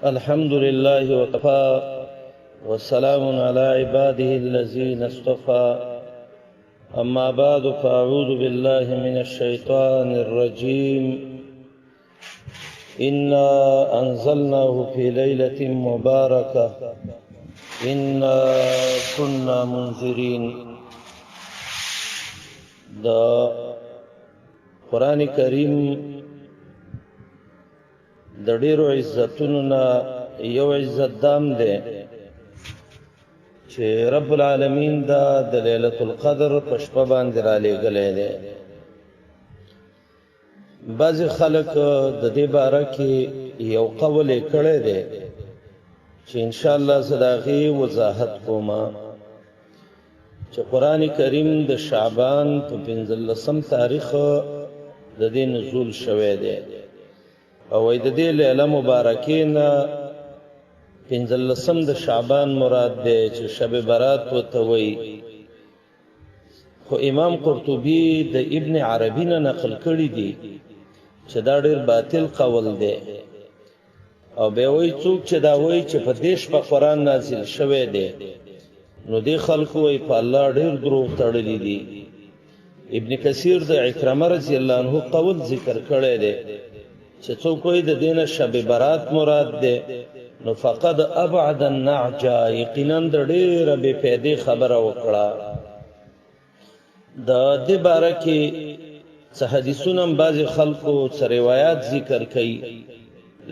الحمد لله وكفى والسلام على عباده الذين اصطفى أما بعد فأعوذ بالله من الشيطان الرجيم إنا أنزلناه في ليلة مباركة إنا كنا منذرين. دا قرآن کریم د ډیرو عزتونو نه یو عزت دام دی چې رب العالمین دا د ليلة القدر په شپه باندې را لېږلی دی. بعضې خلک د دې باره کې یو قول یې کړی دی چې انشاءالله زه د هغې وضاحت کومه چې قرآن کریم د شعبان په 15 تاریخ د دې نزول شوی دی او د دې لیله مبارکې نه 15 د شعبان مراد دی چې شب برات ورته وایي. خو امام قرطبي د ابن عربي نه نقل کړي دي چې دا ډېر باطل قول دی او بیا وایي څوک چې دا وایي چې په دې شپه قرآن نازل شوی دی نو دې خلکو وایي په الله ډېر دروغ تړلي دي. ابن کثیر د عکرمه رضی الله عنه قول ذکر کړی دی چې څوک وایي د دې نه شب برات مراد دی نو فقد ابعد النعجا، یقینا د ډېره بې فایدې خبره وکړه. د دې باره کې څه حدیثونه هم بعضې خلکو څه روایات ذکر کوي،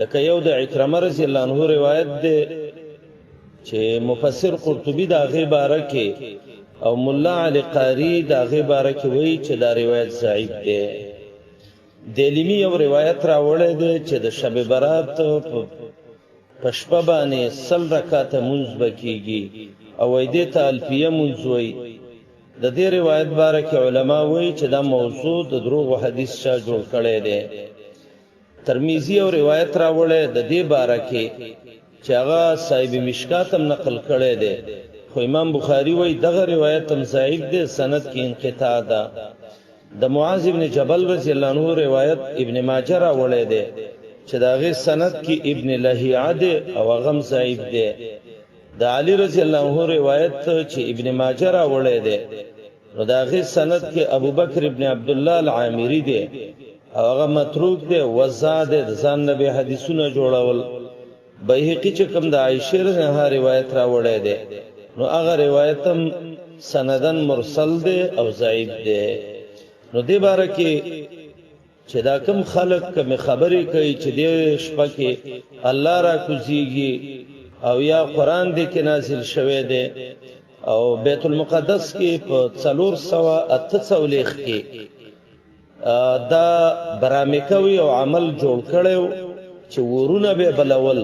لکه یو د عکرمه رضی الله عنه روایت دی چې مفسر قرطبي د هغې باره کې او ملا علی قاری د هغې باره کې وایي چې دا روایت ضعیف دی. دیلمی یو روایت راوړی دی چې د شب برات په شپه باندې 100 رکعاته مونځ به کېږي او وایي دې ته الفیه مونځ وایي. د دې روایت باره کې علما وایي چې دا موضوع د دروغو حدیث چا جوړ کړی دی. ترمیزی یو روایت راوړی د دې باره کې چې هغه صاحب مشکات هم نقل کړی دی، خو امام بخاري وایي دغه روایت هم ضعیف دی، سند کې انقطاع ده. د معاذ ابن جبل رضی الله عنه روایت ابن ماجه راوړی دی چې د هغې سند کې ابن لهیعه دی او هغه هم ضعیف دی. د علي رضی الله عنه روایت چې ابن ماجه راوړی دی نو د هغې سند کې ابوبکر ابن عبدالله العامري دی او هغه متروک دی، وضاع دی، د ځان نه بې حدیثونه جوړول. بیهقي چې کوم د عایشې رضی الله عنها روایت راوړی دی نو هغه روایت هم سندن مرسل دی او ضعیف دی. نو دې باره کې چې دا کوم خلک کومې خبرې کوي چې دې شپه کې الله را کوزیږي او یا قرآن دې کې نازل شوی دی او بیت المقدس کې په 448 کې دا برامې کوي او عمل جوړ کړی چې ورونه به بلول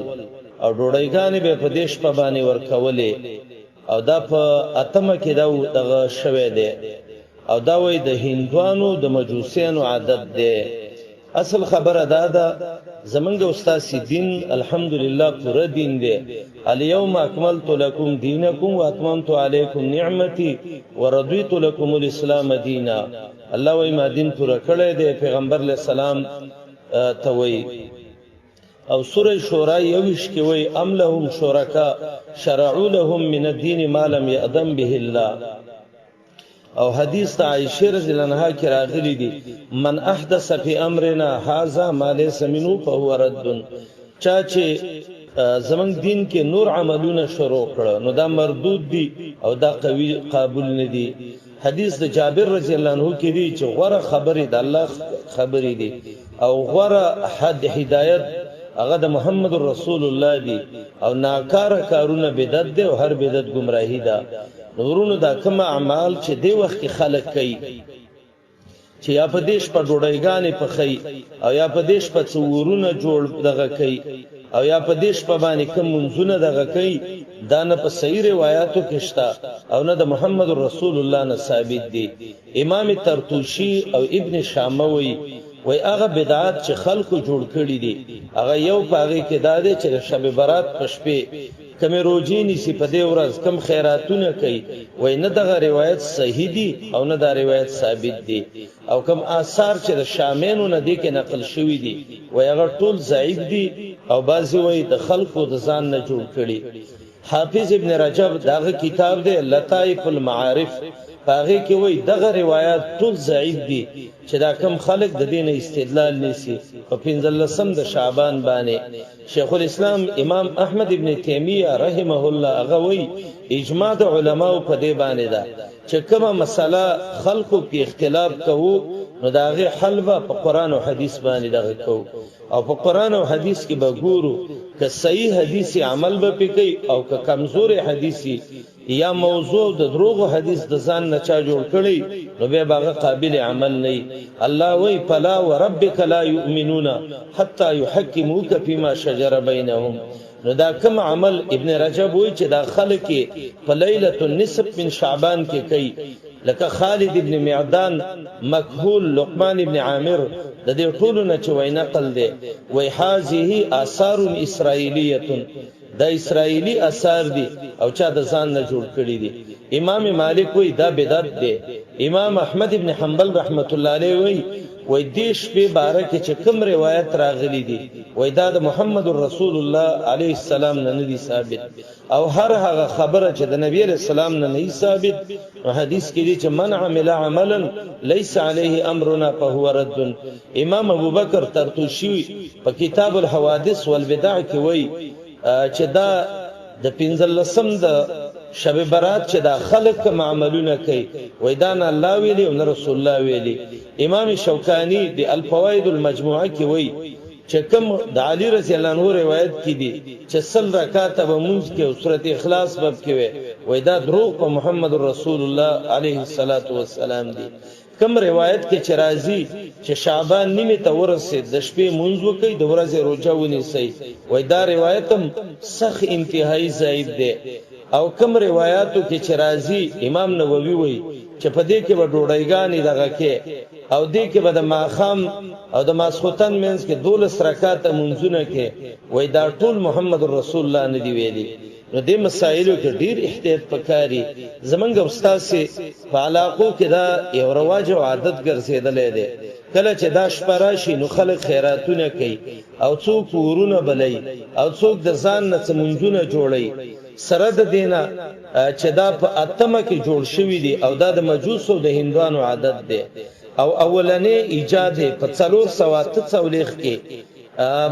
او ډوډۍ به په دې شپه باندې ورکولې او دا په 8 کې دغه شوی دی او دا وایي د هندوانو د مجوسیانو عادت دی. اصل خبره دا ده زمونږ استاسي دین الحمدلله پوره دین دی. الیوم اکملت لکم دینکم واتممت علیکم نعمتی ورضیت لکم الاسلام دینا. الله وایي ما دین پوره کړی دی، پیغمبر علیه السلام ته وایي. او سوره شورا 21 کې وایي ام لهم شرکا شرعوا لهم من الدین ما لم یأذن به الله. او حدیث تا عائشہ رضی اللہ عنہا کی راغلی دی من احدث فی امرنا هذا ما ليس منه فهو رد. چاچه زمنګ دین کې نور عملونه شروع کړه نو دا مردود دی او دا قوی قابل نه دی. حدیث د جابر رضی اللہ عنہ کې دی چې غوره خبرې د الله خبرې دی او غوره حد هدایت هغه د محمد رسول الله دی او ناکاره کارونه بدعت دی او هر بدعت گمراهی ده. نورونو دا کوم اعمال چې دی وخت کې خلق کوي چې یا په دیش په ډوډۍ پخی او یا په دیش په څورونه جوړ دغه کوي او یا په دیش په باندې کوم منځونه دغه کوي، دا نه په صحیح روایتو کې شته او نه د محمد رسول الله نه ثابت دي. امام ترتوشی او ابن شاموی وای هغه بدعات چې خلکو جوړ کړي دي هغه یو پاغي کې دا دی چې شب برات په شپې کم روجی نیسی په دې ورځ کم خیراتونه کوي، وای نه دغه روایت صحیح دي او نه دا روایت ثابت دي، او کم آثار چې د شامینو نه دي کې نقل شوی دي وای هغه ټول ضعیف دي او بعضی وای د خلقو د ځان نه جوړ کړي حافظ ابن رجب داغه کتاب دی لطائف المعارف هغه کې وای دغه روایت ټول ضعیف دي چې دا کم خلق د دین استدلال نسی په 15 د شعبان باندې شیخ الاسلام امام احمد ابن تیمیه رحمه الله هغه وای اجماع د علماو په دې باندې ده چې کومه مسله خلقو کې اختلاف کوو نو داغه حل په قران او حدیث باندې دغه کوو او په قران او حدیث کې به ګورو که صحیح حدیثي عمل به پکې او که کمزور حدیثي یا موضوع د دروغ حدیث د ځان نه چا جوړ کړي نو به هغه قابل عمل نه الله وی فلا وربک لا یؤمنون حتى يحكموك فيما شجر بینهم نو دا کوم عمل ابن رجب وی چې دا خلک په ليله النصف من شعبان کې کوي لکه خالد ابن معدان مکحول لقمان ابن عامر د دې ټولو نه چې وای نقل دی وای هذه آثار اسرائیلیه دا اسرائیلی اثار دي او چا د ځان نه جوړ کړی دي امام مالک وای دا بدعت دی امام احمد ابن حنبل رحمت الله علیه وای دیش په باره کې چې کوم روایت راغلي دي وای دا د محمد رسول الله علیه السلام نه ندي ثابت او هر هغه خبره چې د نبی علیہ السلام نه نه ثابت حدیث کې دي چې من عمل عملا ليس عليه امرنا فهو رد امام ابوبکر طرطوشی په کتاب الحوادث والبدع کې وای چې دا د 15 د شب برات چې دا خلق معاملونه کوي وای دا نه الله ویلي او رسول الله ویلي امام شوکانی د الفوائد المجموعه کې وای چې کوم د علی رضی الله عنه روایت کې دي چې سل رکعات به مونږ کې او سورۃ اخلاص باب کې وای دا دروغ په محمد رسول الله علیه الصلاۃ والسلام دي کوم روایت کې چې راځي چې شعبان نیمه ته ورسید د شپې مونږ وکي د ورځې روزه ونیسي وای دا روایت هم سخ انتهایی ضعیف دی او کوم روایتو کې چې راځي امام نووي وای چې په دې کې به ډوډۍ دغه کې او دې کې به د ماخام او د ماسختن منځ کې 12 رکعات منځونه کې وای دا ټول محمد رسول الله نه دی ویلي نو دې مسایلو کې ډیر احتیاط پکاري زمونږ استاد سي په علاقو کې دا یو رواج او عادت ګرځیدلې ده کله چې دا شپراشي نو خلک خیراتونه کوي او څوک ورونه بلای او څوک د ځان نه څمنځونه جوړي سره د دینه چې دا په اتمه کې جوړ شوی دی او دا د مجوسو د هندوانو عادت دی او اولنې ایجاد په 443 کې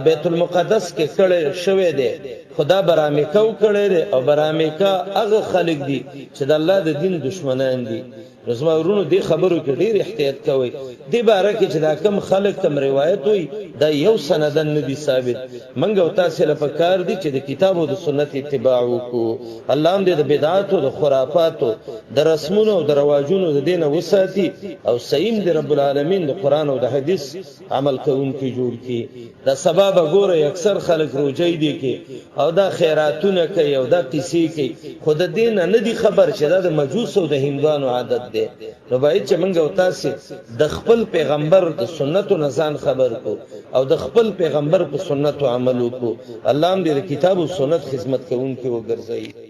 بیت المقدس کې کړه شوی دی خدا برامکو کړه او برامکا هغه خلک دي چې د الله د دین دشمنان دي رسما ورونو دې خبرو کې ډیر احتیاط کوئ دې باره کې چې دا کم خلک کم روایت وي دا یو سندن ندي ثابت منګو تاسو لپاره کار دي چې د کتاب او د سنت اتباع وکړو الله دې د بدعات او د خرافات د رسمونو او د رواجونو د دینه وساتي او سیم دې رب العالمین د قران او د حدیث عمل کوونکي جوړ کړي دا سبب ګوره اکثر خلک روجي دي کې او دا خیراتونه کوي او دا قصې کوي خود دین نه دي خبر چې دا د مجوس او د هندوانو عادت دی نو باید چې موږ او تاسو د خپل پیغمبر د سنتو نزان خبر کو او د خپل پیغمبر په سنتو عمل وکړو الله دې د کتاب او سنت خدمت کوونکي وګرځي